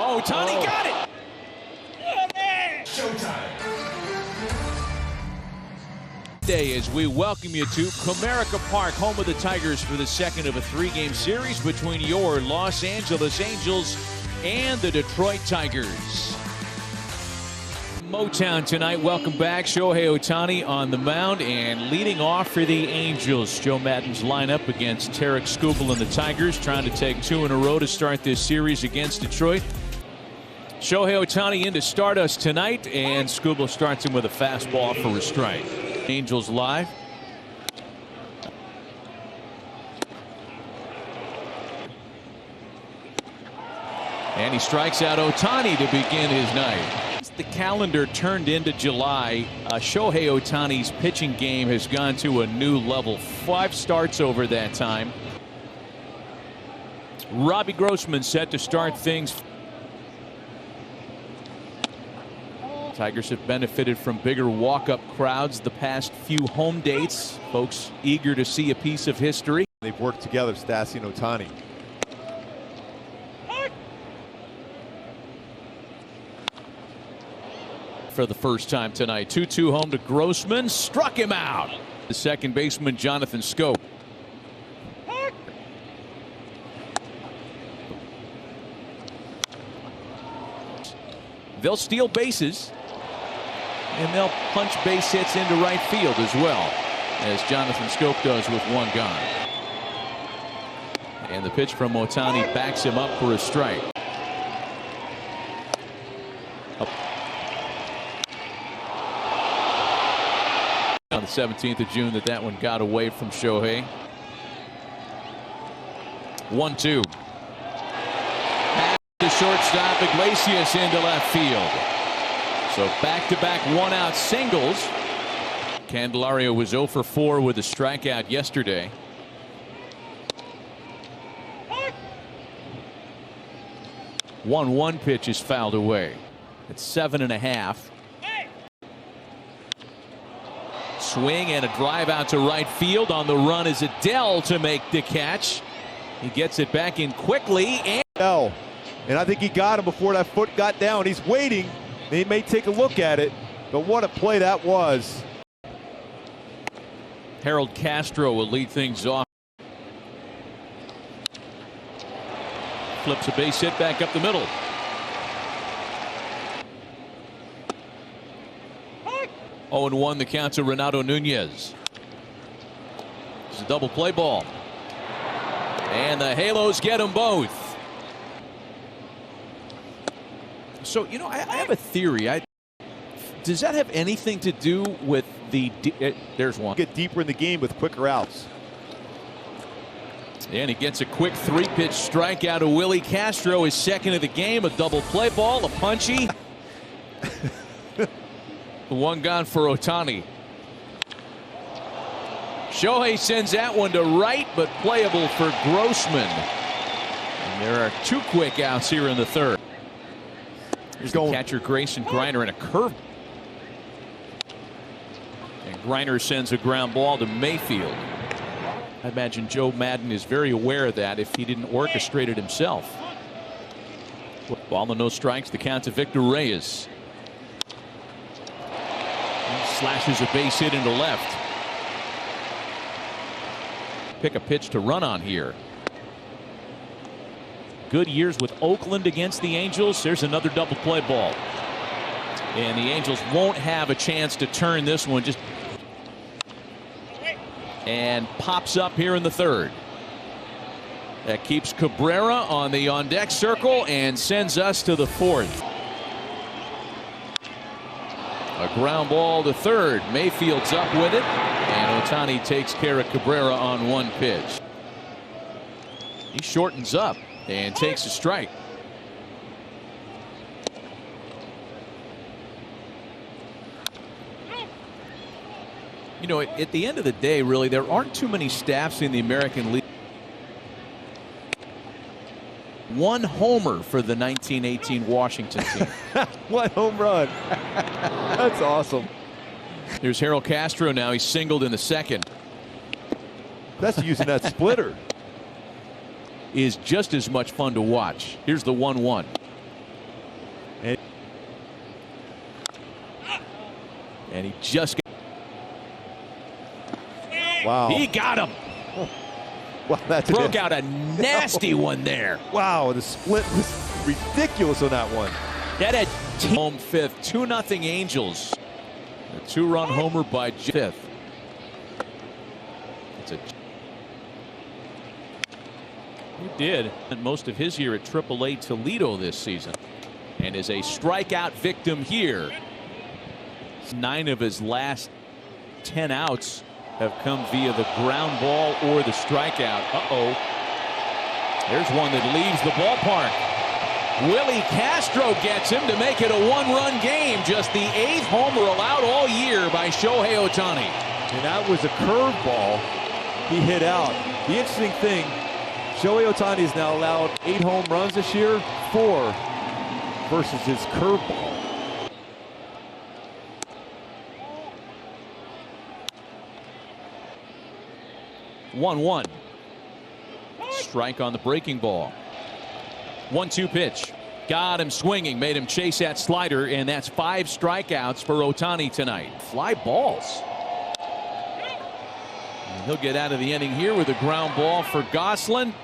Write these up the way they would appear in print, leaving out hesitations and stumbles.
Oh, Ohtani got it! Showtime. Day as we welcome you to Comerica Park, home of the Tigers, for the second of a three-game series between your Los Angeles Angels and the Detroit Tigers. Motown tonight. Welcome back. Shohei Ohtani on the mound and leading off for the Angels. Joe Maddon's lineup against Tarek Skubal and the Tigers, trying to take two in a row to start this series against Detroit. Shohei Ohtani in to start us tonight, and Skubal starts him with a fastball for a strike. Angels live. And he strikes out Ohtani to begin his night. The calendar turned into July. Shohei Ohtani's pitching game has gone to a new level. 5 starts over that time. Robbie Grossman set to start things. Tigers have benefited from bigger walk-up crowds the past few home dates. Folks eager to see a piece of history. They've worked together, Stassi and Ohtani. For the first time tonight, 2-2 home to Grossman, struck him out. The second baseman, Jonathan Schoop. They'll steal bases, and they'll punch base hits into right field as well, as Jonathan Schoop does with one gone. And the pitch from Ohtani backs him up for a strike. On the 17th of June that one got away from Shohei. 1-2. Pass to shortstop, Iglesias into left field. So back-to-back one-out singles. Candelario was 0 for 4 with a strikeout yesterday. One pitch is fouled away. It's 7.5. Swing and a drive out to right field. On the run is Adele to make the catch. He gets it back in quickly. And I think he got him before that foot got down. He's waiting. They may take a look at it, but what a play that was. Harold Castro will lead things off. Flips a base hit back up the middle. Oh, and 1 the count to Renato Nunez. It's a double play ball. And the Halos get them both. So, you know, I have a theory. Does that have anything to do with the... there's one. Get deeper in the game with quicker outs. And he gets a quick 3-pitch strikeout of Willie Castro, his second of the game. A double play ball, a punchy. One gone for Ohtani. Shohei sends that one to right, but playable for Grossman. And there are 2 quick outs here in the third. Here's the catcher, Grayson Greiner, and a curve. And Greiner sends a ground ball to Mayfield. I imagine Joe Maddon is very aware of that if he didn't orchestrate it himself. Ball and no strikes, the count to Victor Reyes. Slashes a base hit into left. Pick a pitch to run on here. Good years with Oakland against the Angels. There's another double play ball. And the Angels won't have a chance to turn this one. And pops up here in the third. That keeps Cabrera on the on-deck circle and sends us to the fourth. A ground ball to third. Mayfield's up with it, and Ohtani takes care of Cabrera on 1 pitch. He shortens up and takes a strike. You know, at the end of the day, really, there aren't too many staffs in the American League. 1 homer for the 1918 Washington team. 1 home run. That's awesome. There's Harold Castro now. He's singled in the second. That's using that splitter. Is just as much fun to watch. Here's the 1-1. And he just wow. He got him. Wow, that broke out a nasty one there. Wow, the split was ridiculous on that one. That had home fifth, 2-0 Angels. A 2-run homer by fifth. He did most of his year at AAA Toledo this season, and is a strikeout victim here. 9 of his last 10 outs have come via the ground ball or the strikeout. There's one that leaves the ballpark. Willie Castro gets him to make it a 1-run game. Just the 8th homer allowed all year by Shohei Ohtani. And that was a curveball he hit out. The interesting thing, Shohei Ohtani has now allowed 8 home runs this year, 4 versus his curveball. One. Strike on the breaking ball. 1-2 pitch. Got him swinging, made him chase that slider, and that's 5 strikeouts for Ohtani tonight. Fly balls. And he'll get out of the inning here with a ground ball for Gosselin.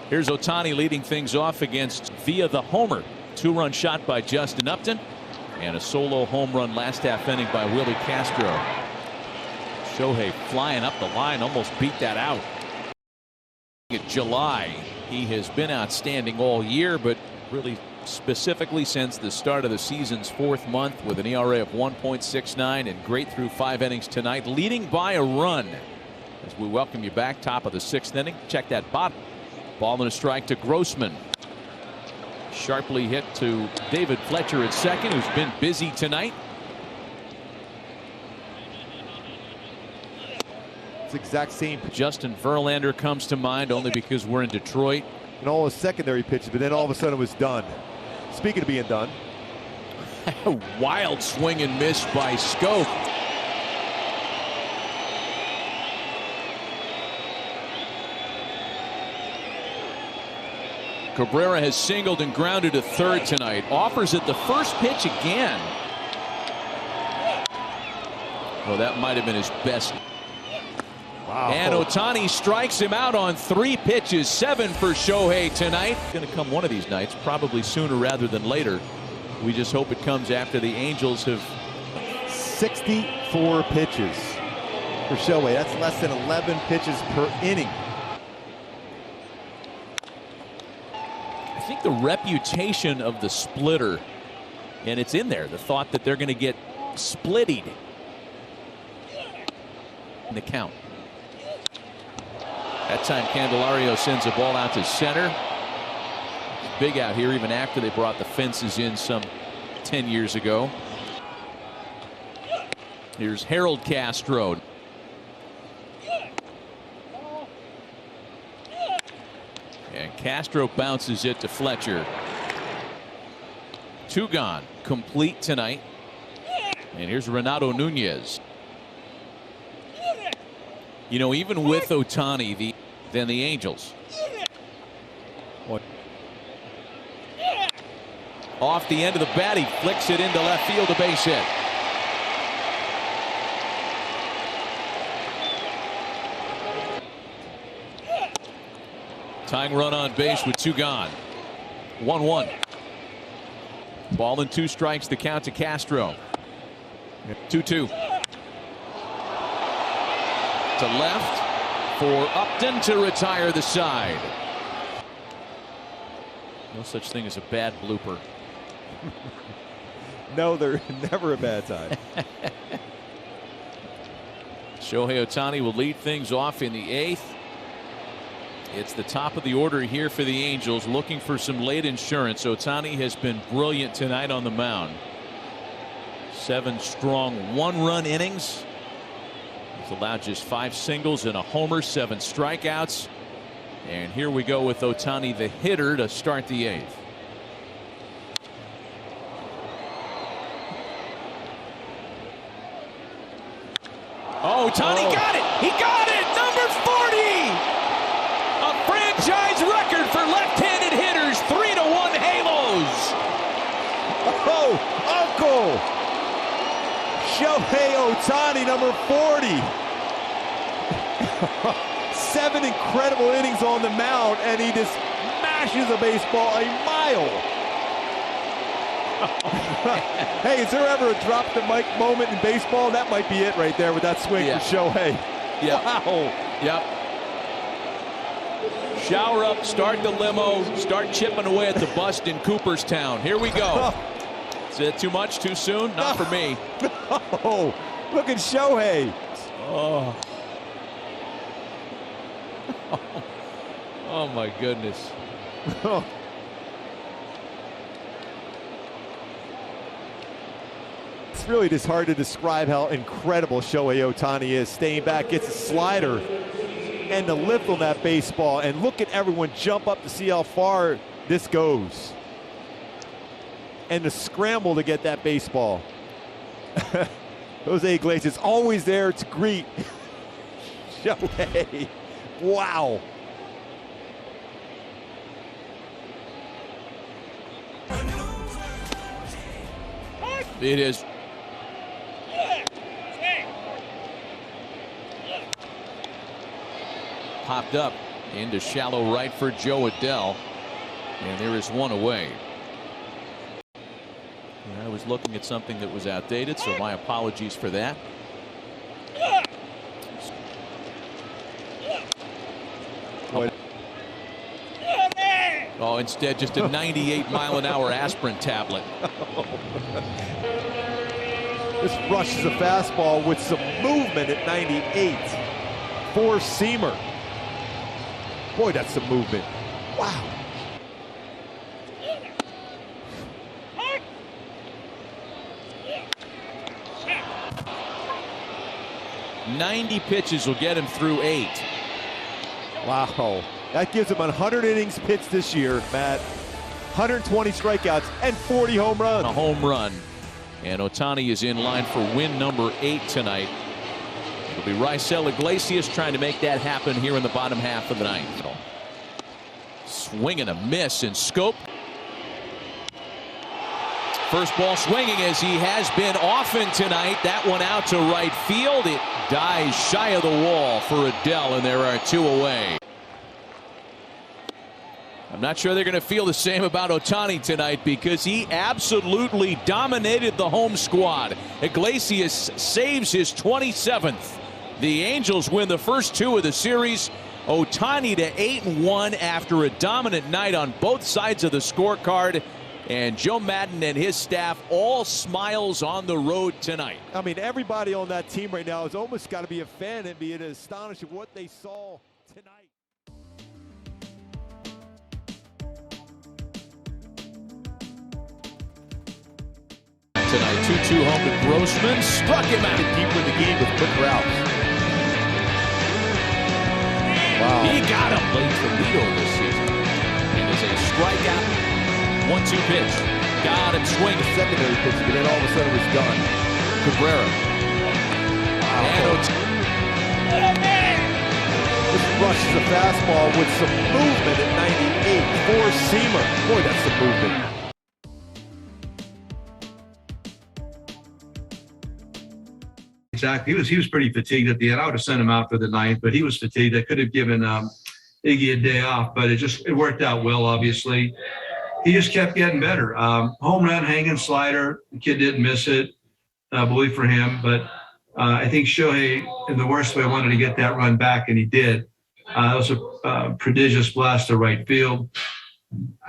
Here's Ohtani leading things off against via the homer. 2-run shot by Justin Upton, and a solo home run last half inning by Willie Castro. Shohei flying up the line, almost beat that out. In July, he has been outstanding all year, but really specifically since the start of the season's 4th month, with an ERA of 1.69 and great through 5 innings tonight, leading by a run. As we welcome you back, top of the 6th inning. Check that bottom. Ball and a strike to Grossman. Sharply hit to David Fletcher at second, who's been busy tonight. Exact same. Justin Verlander comes to mind only because we're in Detroit. And all his secondary pitches, but then all of a sudden it was done. Speaking of being done. A wild swing and miss by Scope. Cabrera has singled and grounded to third tonight. Offers it the first pitch again. Well, that might have been his best. Wow. And Ohtani strikes him out on 3 pitches. 7 for Shohei tonight. Going to come one of these nights, probably sooner rather than later. We just hope it comes after the Angels have 64 pitches for Shohei. That's less than 11 pitches per inning. I think the reputation of the splitter, and it's in there, the thought that they're going to get splitted in the count. That time Candelario sends a ball out to center. Big out here even after they brought the fences in some 10 years ago. Here's Harold Castro. And Castro bounces it to Fletcher. 2 gone. Complete tonight. And here's Renato Nunez. You know, even with Ohtani, then the Angels. Off the end of the bat, he flicks it into left field, a base hit. Tying run on base with 2 gone. 1-1. Ball and 2 strikes, the count to Castro. 2-2. To left for Upton to retire the side. No such thing as a bad blooper. No, they're never a bad time. Shohei Ohtani will lead things off in the 8th. It's the top of the order here for the Angels, looking for some late insurance. Ohtani has been brilliant tonight on the mound. 7 strong 1-run innings. He's allowed just 5 singles and a homer, 7 strikeouts. And here we go with Ohtani, the hitter, to start the 8th. Oh, Ohtani got it! He got it! Number 40! A franchise record for left-handed hitters. 3-1 Halos. Oh! Shohei Ohtani, number 40. 7 incredible innings on the mound, and he just mashes a baseball a mile. Hey, is there ever a drop the mic moment in baseball? That might be it right there with that swing for Shohei. Yep. Wow. Yep. Shower up, start the limo, start chipping away at the bust in Cooperstown. Here we go. Is it too much, too soon? Not for me. No. Look at Shohei. Oh. Oh my goodness. It's really just hard to describe how incredible Shohei Ohtani is. Staying back, gets a slider, and the lift on that baseball. And look at everyone jump up to see how far this goes. And the scramble to get that baseball. Jose Iglesias always there to greet Shohei. Wow. It is. Popped up into shallow right for Joe Adele. And there is one away. And I was looking at something that was outdated, so my apologies for that. Oh, instead, just a 98-mile-an-hour aspirin tablet. This rushes a fastball with some movement at 98. Four-seamer. Boy, that's some movement. Wow. "90 pitches will get him through 8. Wow. That gives him 100 innings pitched this year, Matt. 120 strikeouts and 40 home runs. A home run. And Ohtani is in line for win number 8 tonight. It'll be Raisel Iglesias trying to make that happen here in the bottom half of the 9th. Swing and a miss in scope. First ball swinging as he has been often tonight. That one out to right field. It dies shy of the wall for Adele, and there are 2 away. I'm not sure they're going to feel the same about Ohtani tonight because he absolutely dominated the home squad. Iglesias saves his 27th. The Angels win the first 2 of the series. Ohtani to 8-1 after a dominant night on both sides of the scorecard. And Joe Maddon and his staff all smiles on the road tonight. I mean, everybody on that team right now has almost got to be a fan and be astonished at what they saw tonight. Tonight, 2-2 home to Grossman. Struck him out. Deeper in the game with quick routes. Wow. He got him late for Lito this season. And it's a strikeout. 1-2 pitch. Got him swinging. Secondary pitch, but then all of a sudden it was done. Cabrera. Wow. This rushes a fastball with some movement at 98. Four-seamer. Boy, that's some movement. Exactly. He was pretty fatigued at the end. I would have sent him out for the 9th, but he was fatigued. I could have given Iggy a day off, but it worked out well, obviously. He just kept getting better. Home run, hanging slider. The kid didn't miss it, believe for him. But I think Shohei, in the worst way, wanted to get that run back, and he did. It was a prodigious blast to right field.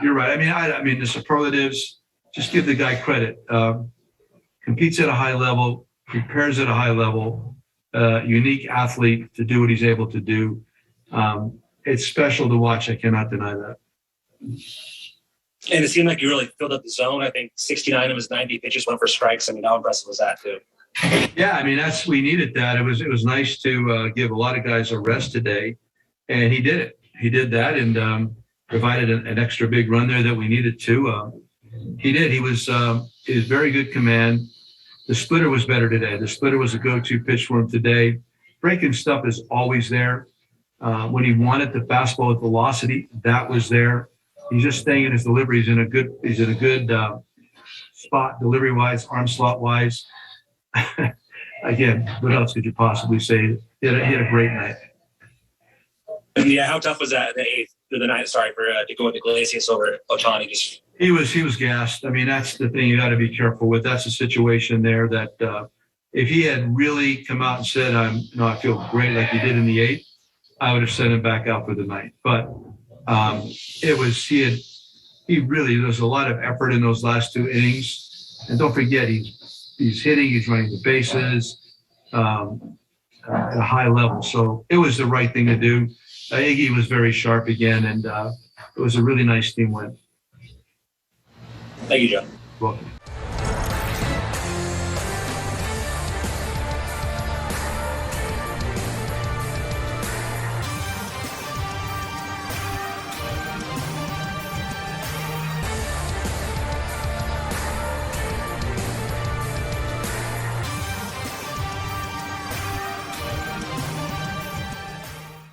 You're right. I mean, the superlatives, just give the guy credit. Competes at a high level, prepares at a high level, unique athlete to do what he's able to do. It's special to watch. I cannot deny that. And it seemed like you really filled up the zone. I think 69 of his 90 pitches went for strikes. I mean, how impressive was that, too? Yeah, I mean, we needed that. It was nice to give a lot of guys a rest today, and he did it. He did that and provided an extra big run there that we needed to. He did. He was very good command. The splitter was better today. The splitter was a go-to pitch for him today. Breaking stuff is always there. When he wanted the fastball with velocity, that was there. He's just staying in his delivery. He's in a good spot, delivery-wise, arm slot-wise. Again, what else could you possibly say? He had a great night. And yeah, how tough was that in the eighth, or the ninth? Sorry for to go with Iglesias over Ohtani. Just he was gassed. I mean, that's the thing you got to be careful with. That's a situation there that if he had really come out and said, I feel great like he did in the eighth, I would have sent him back out for the ninth. But there was a lot of effort in those last two innings. And don't forget, he's hitting, he's running the bases at a high level. So it was the right thing to do. Iggy was very sharp again, and it was a really nice team win. Thank you, Joe. Welcome.